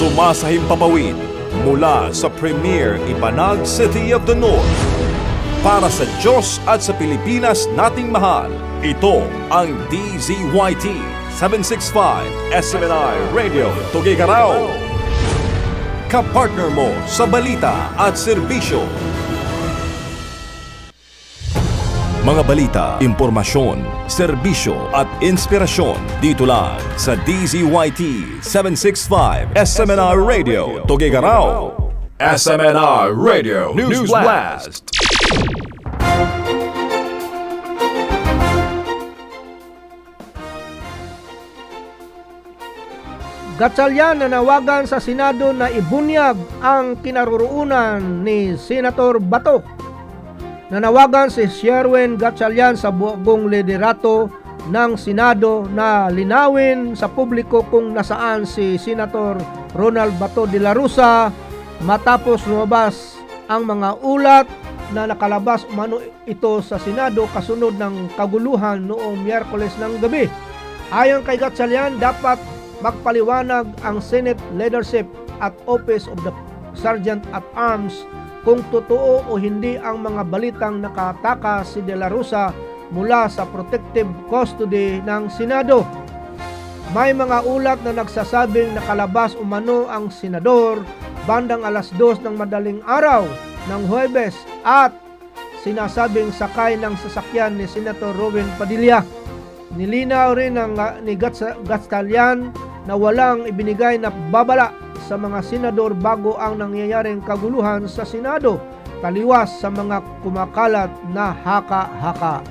Sumasahimpapawid mula sa Premier Ibanag City of the North. Para sa Diyos at sa Pilipinas nating mahal, ito ang DZYT 765 SMNI Radio Tuguegarao. Kapartner mo sa balita at serbisyo. Mga balita, impormasyon, serbisyo at inspirasyon dito lang sa DZYT 765 SMNR Radio Tuguegarao. SMNR Radio News Blast. Gatchalian nanawagan sa Senado na ibunyag ang kinaroroonan ni Senator Bato. Nanawagan si Sherwin Gatchalian sa buong liderato ng Senado na linawin sa publiko kung nasaan si Senator Ronald Bato de la Rosa matapos lumabas ang mga ulat na nakalabas umano ito sa Senado kasunod ng kaguluhan noong Miyerkules ng gabi. Ayon kay Gatchalian, dapat magpaliwanag ang Senate Leadership at Office of the Sergeant at Arms kung totoo o hindi ang mga balitang nakataka si De La Rosa mula sa protective custody ng Senado. May mga ulat na nagsasabing nakalabas umano ang senador bandang alas 2 ng madaling araw ng Huwebes at sinasabing sakay ng sasakyan ni Senator Robin Padilla. Nilinaw rin ni Gatchalian na walang ibinigay na babala sa mga senador bago ang nangyayaring kaguluhan sa Senado, taliwas sa mga kumakalat na haka-haka.